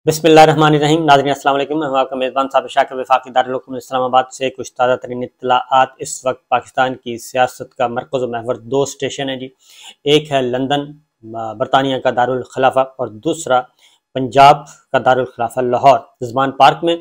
बिस्मिल्लाहिर्रहमानिर्रहीम। नाज़रीन अस्सलाम वालेकुम। मैं हूं आपका मेज़बान साबिर शाकिर वफाकी दारुल हुकूमत इस्लामाबाद से कुछ ताज़ा तरीन इत्तलाआत। इस वक्त पाकिस्तान की सियासत का मरकज़ व महवर दो स्टेशन है जी। एक है लंदन बरतानिया का दारुल खिलाफा और दूसरा पंजाब का दारुल खिलाफा लाहौर रिजवान पार्क में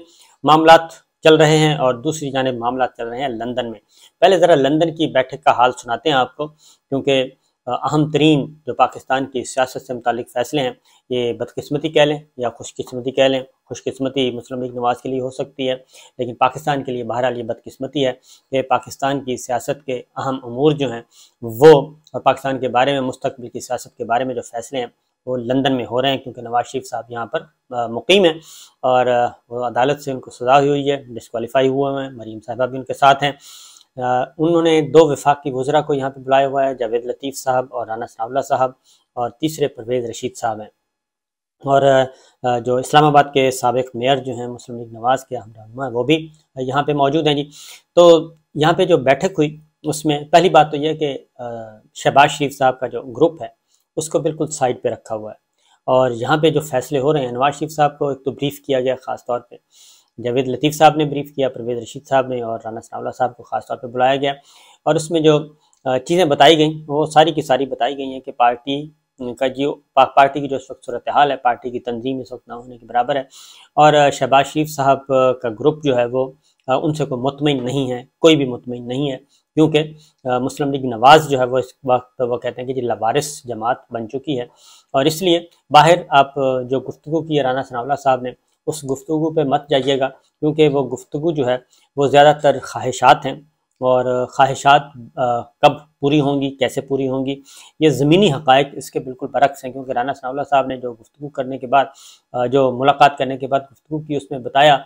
मामलात चल रहे हैं और दूसरी जानिब मामला चल रहे हैं लंदन में। पहले ज़रा लंदन की बैठक का हाल सुनाते हैं आपको, क्योंकि अहम तरीन जो पाकिस्तान की सियासत से मुतालिक फ़ैसले हैं, ये बदकिस्मती कह लें या खुशकिस्मती कह लें। खुशकिस्मती मुस्लिम लीग नवाज़ के लिए हो सकती है, लेकिन पाकिस्तान के लिए बहरहाल ये बदकिस्मती है कि पाकिस्तान की सियासत के अहम अमूर जो हैं वो और पाकिस्तान के बारे में, मुस्तकबिल की सियासत के बारे में जो फ़ैसले हैं वो लंदन में हो रहे हैं, क्योंकि नवाज शरीफ साहब यहाँ पर मुकीम हैं और वो अदालत से उनको सज़ा हुई है, डिस्क्वालीफाई हुए हैं। मरीम साहिबा भी उनके साथ हैं। उन्होंने दो वफाकी वज़रा को यहाँ पे बुलाया हुआ है, जावेद लतीफ़ साहब और राना सनाउल्लाह साहब, और तीसरे परवेज़ रशीद साहब हैं। और जो इस्लामाबाद के साबिक़ मेयर जो हैं मुस्लिम लीग नवाज़ के अहम रहनुमा, वो भी यहाँ पे मौजूद हैं जी। तो यहाँ पे जो बैठक हुई उसमें पहली बात तो यह कि शहबाज शरीफ साहब का जो ग्रुप है उसको बिल्कुल साइड पे रखा हुआ है, और यहाँ पे जो फैसले हो रहे हैं, नवाज शरीफ साहब को एक तो ब्रीफ किया गया ख़ास तौर पे, जावेद लतीफ़ साहब ने ब्रीफ किया, परवेज़ रशीद साहब ने, और राना सनाउल्लाह साहब को ख़ास तौर पे बुलाया गया। और उसमें जो चीज़ें बताई गई वो सारी की सारी बताई गई हैं कि पार्टी का जो पार्टी की जो इस वक्त सूरत हाल है, पार्टी की तंजीम इस वक्त ना होने के बराबर है, और शहबाज शरीफ साहब का ग्रुप जो है वो उनसे कोई मुतमईन नहीं है, कोई भी मुतमईन नहीं है, क्योंकि मुस्लिम लीग नवाज़ जो है वो इस वक्त वो कहते हैं कि जी लवारिस जमात बन चुकी है। और इसलिए बाहर आप जो गुफ्तगू की है राना सनाउल्लाह साहब ने, उस गुफ्तगू पे मत जाइएगा, क्योंकि वो गुफ्तगू जो है वो ज़्यादातर ख्वाहिशात हैं, और ख्वाहिशात कब पूरी होंगी, कैसे पूरी होंगी, ये ज़मीनी हक़ाइक़ इसके बिल्कुल बरक्स हैं। क्योंकि राना सनाउल्लाह साहब ने जो गुफ्तगू करने के बाद, जो मुलाकात करने के बाद गुफ्तगू की, उसमें बताया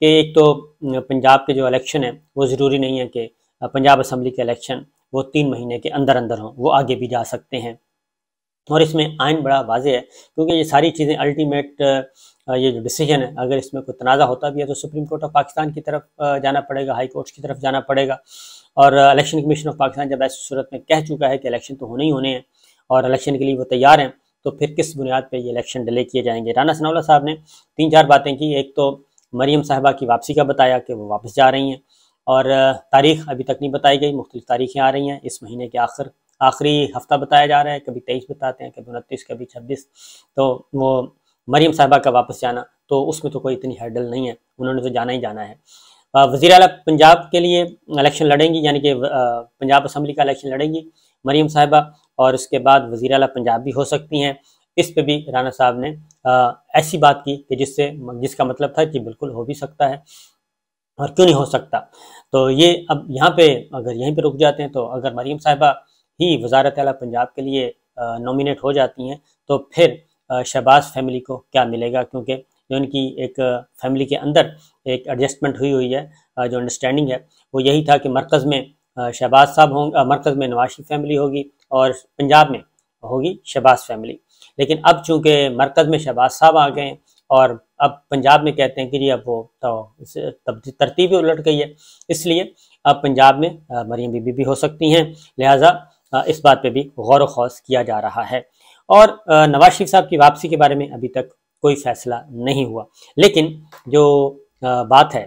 कि एक तो पंजाब के जो इलेक्शन है वो ज़रूरी नहीं है कि पंजाब असम्बली के इलेक्शन वो 3 महीने के अंदर अंदर हों, वो आगे भी जा सकते हैं। और इसमें आइन बड़ा वाज़ेह है, क्योंकि ये सारी चीज़ें अल्टीमेट ये जो डिसीजन है, अगर इसमें कोई तनाज़ा होता भी है तो सुप्रीम कोर्ट ऑफ पाकिस्तान की तरफ जाना पड़ेगा, हाई कोर्ट की तरफ जाना पड़ेगा। और इलेक्शन कमीशन ऑफ पाकिस्तान जब ऐसी सूरत में कह चुका है कि इलेक्शन तो होने ही होने हैं और इलेक्शन के लिए वो तैयार हैं, तो फिर किस बुनियाद पर ये इलेक्शन डिले किए जाएंगे। राना सनाउल्लाह साहब ने 3-4 बातें की। एक तो मरीम साहिबा की वापसी का बताया कि वो वापस जा रही हैं, और तारीख़ अभी तक नहीं बताई गई, मुख्तलिफ तारीखें आ रही हैं। इस महीने के आखिरी हफ्ता बताया जा रहा है, कभी 23 बताते हैं, कभी 29, कभी 26। तो वो मरीम साहिबा का वापस जाना, तो उसमें तो कोई इतनी हर्डल नहीं है, उन्होंने तो जाना ही जाना है। वज़ीर आला पंजाब के लिए इलेक्शन लड़ेंगी, यानी कि पंजाब असम्बली का इलेक्शन लड़ेंगी मरीम साहिबा, और उसके बाद वज़ीर आला पंजाब भी हो सकती हैं। इस पे भी राना साहब ने ऐसी बात की कि जिसका मतलब था कि बिल्कुल हो भी सकता है और क्यों नहीं हो सकता। तो ये अब यहाँ पे अगर यहीं पे रुक जाते हैं, तो अगर मरीम साहिबा ही वज़ारत आला पंजाब के लिए नॉमिनेट हो जाती हैं, तो फिर शहबाज फैमिली को क्या मिलेगा, क्योंकि जो उनकी एक फैमिली के अंदर एक एडजस्टमेंट हुई है, जो अंडरस्टैंडिंग है वो यही था कि मरकज़ में शहबाज साहब होंगे, मरकज़ में नवाज शरीफ फैमिली होगी और पंजाब में होगी शहबाज फैमिली। लेकिन अब चूँकि मरकज़ में शहबाज साहब आ गए और अब पंजाब में कहते हैं कि जी अब वो तो तरतीब ही उलट गई है, इसलिए अब पंजाब में मरीम बीबी भी हो सकती हैं। लिहाजा इस बात पे भी गौर व खौस किया जा रहा है। और नवाज शरीफ साहब की वापसी के बारे में अभी तक कोई फैसला नहीं हुआ, लेकिन जो बात है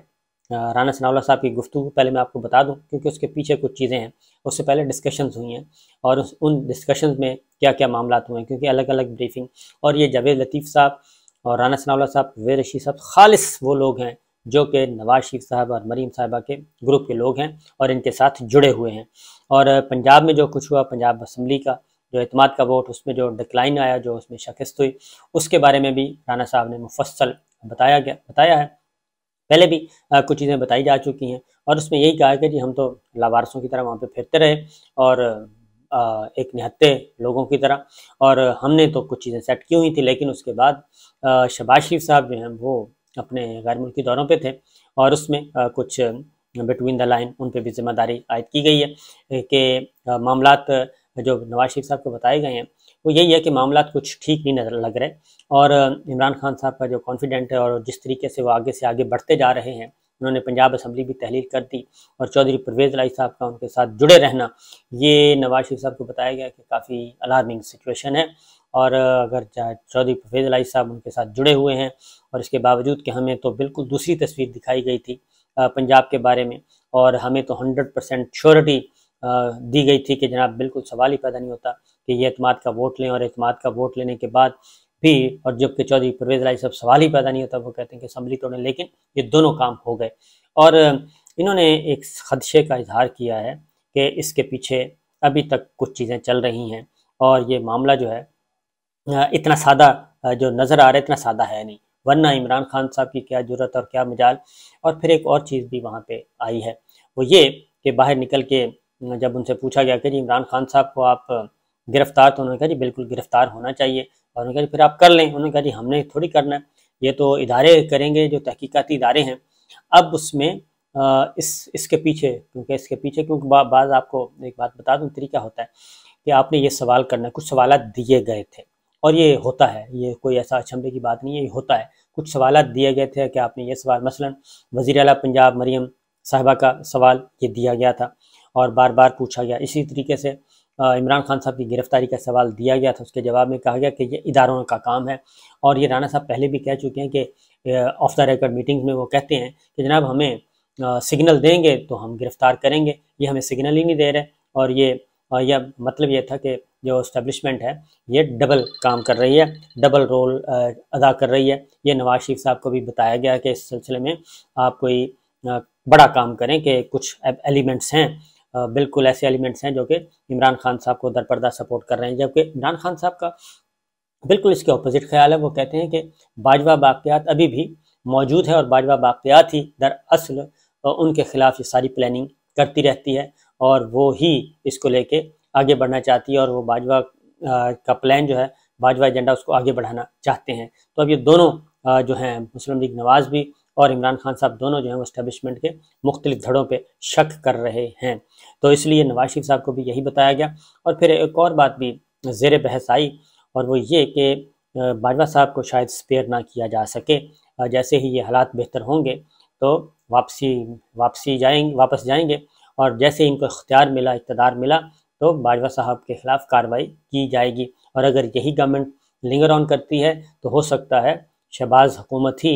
राना सनाउल्लाह साहब की गुफ्तगू, पहले मैं आपको बता दूं, क्योंकि उसके पीछे कुछ चीज़ें हैं। उससे पहले डिस्कशंस हुई हैं, और उन डिस्कशंस में क्या क्या मामला हुए हैं, क्योंकि अलग अलग ब्रीफिंग, और ये जावेद लतीफ़ साहब और राना सनाउल्लाह साहब, परवेज़ रशीद साहब खालिस वो लोग हैं जो कि नवाज शरीफ साहब और मरीम साहिबा के ग्रुप के लोग हैं और इनके साथ जुड़े हुए हैं। और पंजाब में जो कुछ हुआ, पंजाब असम्बली का जो एतमाद का वोट, उसमें जो डिक्लाइन आया, जो उसमें शिकस्त हुई, उसके बारे में भी राना साहब ने मुफस्सल बताया है। पहले भी कुछ चीज़ें बताई जा चुकी हैं, और उसमें यही कहा है कि जी हम तो लावारसों की तरह वहाँ पे फिरते रहे और एक निहत्ते लोगों की तरह, और हमने तो कुछ चीज़ें सेट की हुई थी, लेकिन उसके बाद शहबाज शरीफ साहब जो हैं वो अपने गैर मुल्की दौरों पे थे, और उसमें कुछ बिटवीन द लाइन उन पर भी जिम्मेदारी आयद की गई है कि मामलात जो नवाज शरीफ साहब को बताए गए हैं वो यही है कि मामलात कुछ ठीक नहीं नजर लग रहे, और इमरान खान साहब का जो कॉन्फिडेंट है और जिस तरीके से वो आगे से आगे बढ़ते जा रहे हैं, उन्होंने पंजाब असम्बली भी तहलील कर दी, और चौधरी परवेज़ इलाही साहब का उनके साथ जुड़े रहना, ये नवाज शरीफ साहब को बताया गया कि काफ़ी अलार्मिंग सिचुएशन है। और अगर चौधरी परवेज़ इलाही साहब उनके साथ जुड़े हुए हैं, और इसके बावजूद कि हमें तो बिल्कुल दूसरी तस्वीर दिखाई गई थी पंजाब के बारे में, और हमें तो 100% श्योरिटी दी गई थी कि जनाब बिल्कुल सवाल ही पैदा नहीं होता कि ये एतमाद का वोट लें, और एतमाद का वोट लेने के बाद भी, और जबकि चौधरी परवेज़ इलाही साहब सवाल ही पैदा नहीं होता, वो कहते हैं कि असम्बली तोड़ें, लेकिन ये दोनों काम हो गए। और इन्होंने एक खदशे का इजहार किया है कि इसके पीछे अभी तक कुछ चीज़ें चल रही हैं, और ये मामला जो है इतना सादा जो नज़र आ रहा है, इतना सादा है नहीं, वरना इमरान खान साहब की क्या जरूरत और क्या मजाल। और फिर एक और चीज़ भी वहाँ पे आई है, वो ये कि बाहर निकल के जब उनसे पूछा गया कि जी इमरान खान साहब को आप गिरफ्तार, तो उन्होंने कहा जी बिल्कुल गिरफ्तार होना चाहिए। और उन्होंने कहा जी फिर आप कर लें। उन्होंने कहा जी हमने थोड़ी करना है, ये तो इदारे करेंगे, जो तहकीकाती इदारे हैं। अब उसमें इसके पीछे क्योंकि बाज़ आपको एक बात बता दूं, तरीका होता है कि आपने ये सवाल करना है, कुछ सवाल दिए गए थे, और ये होता है, ये कोई ऐसा अचंभे की बात नहीं है, ये होता है, कुछ सवाल दिए गए थे कि आपने ये सवाल, मसलन वज़ीर आला पंजाब मरियम साहिबा का सवाल ये दिया गया था और बार बार पूछा गया। इसी तरीके से इमरान खान साहब की गिरफ्तारी का सवाल दिया गया था, उसके जवाब में कहा गया कि ये इदारों का काम है। और ये राणा साहब पहले भी कह चुके हैं कि ऑफ द रिकॉर्ड मीटिंग्स में वो कहते हैं कि जनाब हमें सिग्नल देंगे तो हम गिरफ्तार करेंगे, ये हमें सिग्नल ही नहीं दे रहे। और यह मतलब ये था कि जो इस्टेब्लिशमेंट है ये डबल काम कर रही है, डबल रोल अदा कर रही है। ये नवाज शरीफ साहब को भी बताया गया कि इस सिलसिले में आप कोई बड़ा काम करें, कि कुछ एलिमेंट्स हैं, बिल्कुल ऐसे एलिमेंट्स हैं जो कि इमरान खान साहब को दरपर्दा सपोर्ट कर रहे हैं, जबकि इमरान खान साहब का बिल्कुल इसके ऑपोजिट ख्याल है। वो कहते हैं कि बाजवा बाक़ियात अभी भी मौजूद है, और बाजवा बाक़ियात ही दरअसल उनके खिलाफ ये सारी प्लानिंग करती रहती है, और वो ही इसको लेके आगे बढ़ना चाहती है, और वो बाजवा का प्लान जो है, बाजवा एजेंडा, उसको आगे बढ़ाना चाहते हैं। तो अब ये दोनों जो हैं, मुस्लिम लीग नवाज़ भी और इमरान खान साहब दोनों जो हैं वो इस्टेब्लिशमेंट के मुख्तलिफ धड़ों पे शक कर रहे हैं। तो इसलिए नवाज शरीफ साहब को भी यही बताया गया। और फिर एक और बात भी ज़ेर बहस आई, और वो ये कि बाजवा साहब को शायद स्पेयर ना किया जा सके, जैसे ही ये हालात बेहतर होंगे तो वापस जाएंगे, और जैसे इनको इख्तियार मिला, इक़्तिदार मिला, तो बाजवा साहब के ख़िलाफ़ कार्रवाई की जाएगी। और अगर यही गवर्नमेंट लिंगर ऑन करती है तो हो सकता है शहबाज हुकूमत ही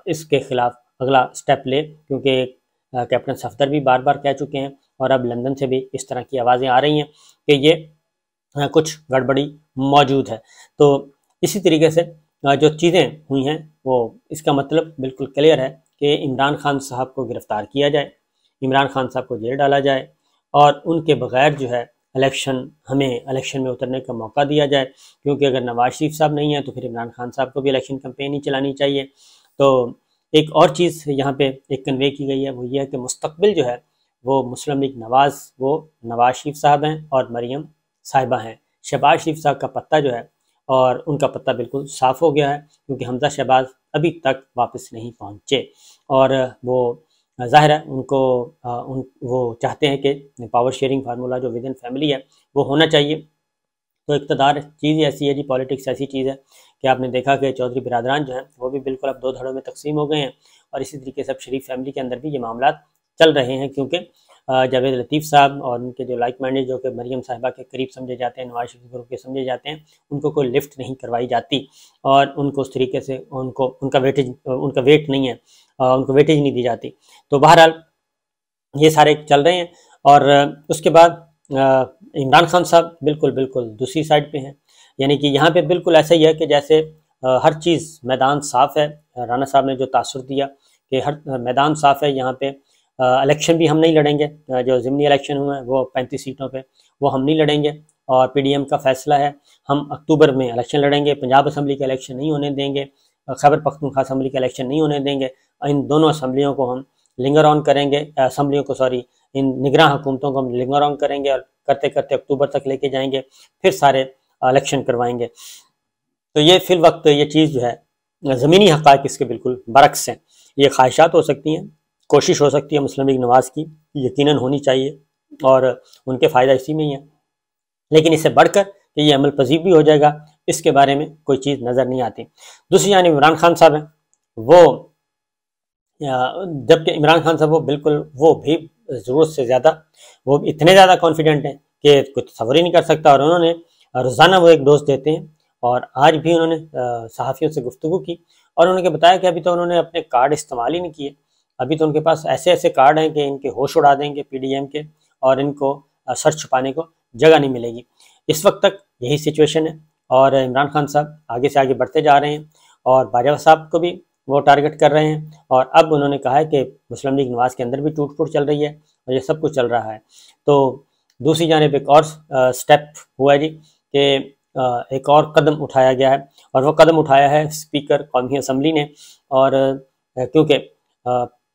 इसके ख़िलाफ़ अगला स्टेप ले, क्योंकि कैप्टन सफदर भी बार बार कह चुके हैं, और अब लंदन से भी इस तरह की आवाज़ें आ रही हैं कि ये कुछ गड़बड़ी मौजूद है। तो इसी तरीके से जो चीज़ें हुई हैं, वो इसका मतलब बिल्कुल क्लियर है कि इमरान खान साहब को गिरफ़्तार किया जाए, इमरान खान साहब को जेल डाला जाए, और उनके बग़ैर जो है हमें इलेक्शन में उतरने का मौका दिया जाए। क्योंकि अगर नवाज शरीफ साहब नहीं है तो फिर इमरान खान साहब को भी इलेक्शन कैंपेन ही चलानी चाहिए। तो एक और चीज़ यहाँ पे एक कन्वे की गई है, वो ये है कि मुस्तकबिल जो है वो मुस्लिम लीग नवाज़, वो नवाज शरीफ साहब हैं और मरियम साहिबा हैं। शहबाज शरीफ साहब का पत्ता जो है, और उनका पत्ता बिल्कुल साफ़ हो गया है, क्योंकि हमजा शहबाज अभी तक वापस नहीं पहुँचे, और वो ज़ाहिर है वो चाहते हैं कि पावर शेयरिंग फार्मूला जो विद इन फैमिली है वो होना चाहिए। तो इक़्तिदार चीज़ ऐसी है जी, पॉलिटिक्स ऐसी चीज़ है कि आपने देखा कि चौधरी बिरादरान जो हैं वो भी बिल्कुल अब दो धड़ों में तकसीम हो गए हैं, और इसी तरीके से अब शरीफ फैमिली के अंदर भी ये मामला चल रहे हैं। क्योंकि जावेद लतीफ़ साहब और उनके जो लाइक माइंडेड, जो कि मरियम साहिबा के करीब समझे जाते हैं, नवाज शरीफ ग्रुप के समझे जाते हैं, उनको कोई लिफ्ट नहीं करवाई जाती, और उनको उस तरीके से उनका वेट नहीं है, उनको वेटेज नहीं दी जाती। तो बहरहाल ये सारे चल रहे हैं। और उसके बाद इमरान खान साहब बिल्कुल दूसरी साइड पे हैं, यानी कि यहाँ पे बिल्कुल ऐसा ही है कि जैसे हर चीज़ मैदान साफ़ है। राणा साहब ने जो तासुर दिया कि हर मैदान साफ़ है, यहाँ पे इलेक्शन भी हम नहीं लड़ेंगे, जो ज़िमनी इलेक्शन हुए हैं वो 35 सीटों पे वो हम नहीं लड़ेंगे, और PDM का फैसला है हम अक्टूबर में इलेक्शन लड़ेंगे, पंजाब असम्बली का इलेक्शन नहीं होने देंगे, खैबर पख्तूनख्वा असम्बली का इलेक्शन नहीं होने देंगे। इन दोनों असम्बलियों को हम लिंगर ऑन करेंगे, इन निगरान हुकूमतों को हम लिंगर ऑन करेंगे, और करते करते अक्टूबर तक लेके जाएंगे, फिर सारे इलेक्शन करवाएंगे। तो ये फिल वक्त ये चीज़ जो है, ज़मीनी हक़ाइक़ इसके बिल्कुल बरक्स हैं। ये ख्वाहिशात हो सकती हैं, कोशिश हो सकती है मुस्लिम लीग नवाज़ की, यकीनन होनी चाहिए, और उनके फ़ायदा इसी में ही है, लेकिन इससे बढ़कर कि ये अमल पजीर भी हो जाएगा, इसके बारे में कोई चीज़ नज़र नहीं आती। दूसरी जानिब इमरान खान साहब हैं, वो जबकि इमरान खान साहब वो भी ज़रूरत से ज़्यादा, वो इतने ज़्यादा कॉन्फिडेंट हैं कि कुछ तस्वर ही नहीं कर सकता। और उन्होंने रोज़ाना वो एक डोज देते हैं, और आज भी उन्होंने सहाफ़ियों से गुफ्तगू की और उन्होंने बताया कि अभी तो उन्होंने अपने कार्ड इस्तेमाल ही नहीं किए। अभी तो उनके पास ऐसे ऐसे कार्ड हैं कि इनके होश उड़ा देंगे PDM के, और इनको सर छुपाने को जगह नहीं मिलेगी। इस वक्त तक यही सिचुएशन है, और इमरान खान साहब आगे से आगे बढ़ते जा रहे हैं, और बाजवा साहब को भी वो टारगेट कर रहे हैं। और अब उन्होंने कहा है कि मुस्लिम लीग नवाज के अंदर भी टूट फूट चल रही है, और ये सब कुछ चल रहा है। तो दूसरी जानिब एक और स्टेप हुआ है जी कि एक और कदम उठाया गया है, और वो कदम उठाया है स्पीकर कौमी असम्बली ने। और क्योंकि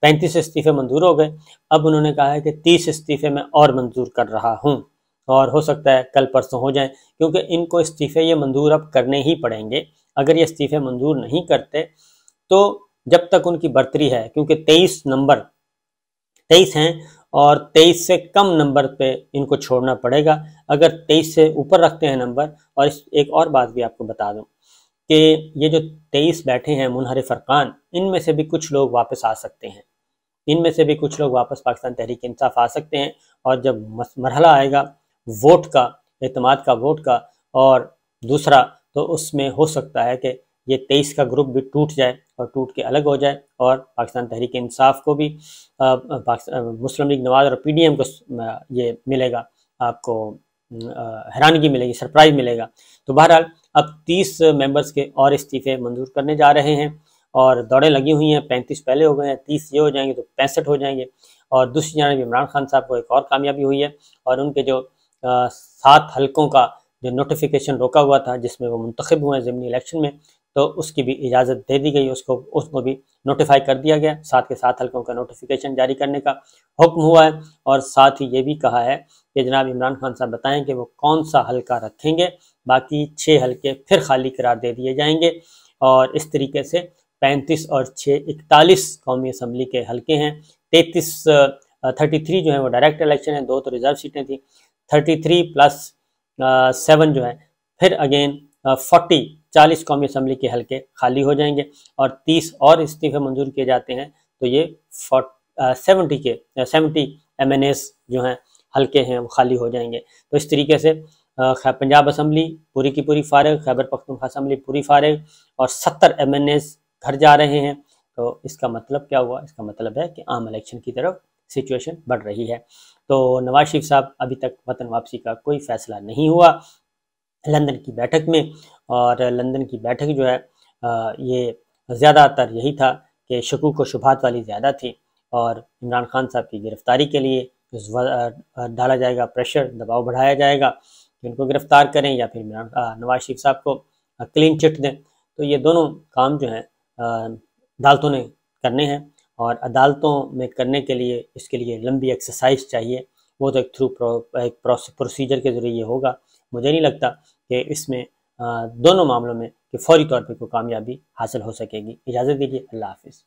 35 इस्तीफ़े मंजूर हो गए, अब उन्होंने कहा है कि 30 इस्तीफ़े मैं और मंजूर कर रहा हूँ, और हो सकता है कल परसों हो जाए, क्योंकि इनको इस्तीफ़े ये मंजूर अब करने ही पड़ेंगे। अगर ये इस्तीफ़े मंजूर नहीं करते तो जब तक उनकी बर्तरी है, क्योंकि 23 नंबर 23 हैं, और 23 से कम नंबर पे इनको छोड़ना पड़ेगा। अगर 23 से ऊपर रखते हैं नंबर, और एक और बात भी आपको बता दूं कि ये जो 23 बैठे हैं मुनहरिफ अरकान, इनमें से भी कुछ लोग वापस आ सकते हैं, इनमें से भी कुछ लोग वापस पाकिस्तान तहरीक इंसाफ आ सकते हैं। और जब मरहला आएगा वोट का, एतमाद का वोट का, और दूसरा तो उसमें हो सकता है कि ये 23 का ग्रुप भी टूट जाए और टूट के अलग हो जाए, और पाकिस्तान तहरीक इंसाफ को भी मुस्लिम लीग नवाज और PDM को ये मिलेगा, आपको हैरानगी मिलेगी, सरप्राइज मिलेगा। तो बहरहाल अब 30 मेंबर्स के और इस्तीफ़े मंजूर करने जा रहे हैं, और दौड़ें लगी हुई हैं। 35 पहले हो गए हैं, 30 ये हो जाएंगे तो 65 हो जाएंगे। और दूसरी जानब इमरान खान साहब को एक और कामयाबी हुई है, और उनके जो 7 हलकों का जो नोटिफिकेशन रोका हुआ था, जिसमें वो मुंतखब हुए ज़िमनी इलेक्शन में, तो उसकी भी इजाज़त दे दी गई, उसको भी नोटिफाई कर दिया गया। 7 के 7 हलकों का नोटिफिकेशन जारी करने का हुक्म हुआ है, और साथ ही ये भी कहा है कि जनाब इमरान खान साहब बताएं कि वो कौन सा हलका रखेंगे। बाकी 6 हलके फिर खाली करार दे दिए जाएंगे, और इस तरीके से 35 और 6 41 कौमी असम्बली के हलके हैं। 33 जो है वो डायरेक्ट इलेक्शन है, 2 तो रिजर्व सीटें थी। 33 प्लस 7 जो है, फिर अगेन 40 कौमी असम्बली के हलके खाली हो जाएंगे, और 30 और इस्तीफे मंजूर किए जाते हैं, तो ये 70 MNAs जो हैं हलके हैं वो खाली हो जाएंगे। तो इस तरीके से पंजाब असम्बली पूरी की पूरी फारिग, खैबर पख्तूनख्वा असम्बली पूरी फारिग, और 70 MNAs घर जा रहे हैं। तो इसका मतलब क्या हुआ? इसका मतलब है कि आम इलेक्शन की तरफ सिचुएशन बढ़ रही है। तो नवाज शरीफ साहब अभी तक वतन वापसी का कोई फैसला नहीं हुआ लंदन की बैठक में, और लंदन की बैठक जो है ये ज़्यादातर यही था कि शकूक व शुबहात वाली ज़्यादा थी, और इमरान खान साहब की गिरफ़्तारी के लिए डाला जाएगा प्रेशर, दबाव बढ़ाया जाएगा कि उनको गिरफ़्तार करें या फिर नवाज शरीफ साहब को क्लीन चिट दें। तो ये दोनों काम जो हैं अदालतों ने करने हैं, और अदालतों में करने के लिए इसके लिए लंबी एक्सरसाइज चाहिए। वो तो एक प्रोसीजर के ज़रिए होगा। मुझे नहीं लगता कि इसमें दोनों मामलों में कि फौरी तौर पर कोई कामयाबी हासिल हो सकेगी। इजाज़त दीजिए, अल्लाह हाफिज़।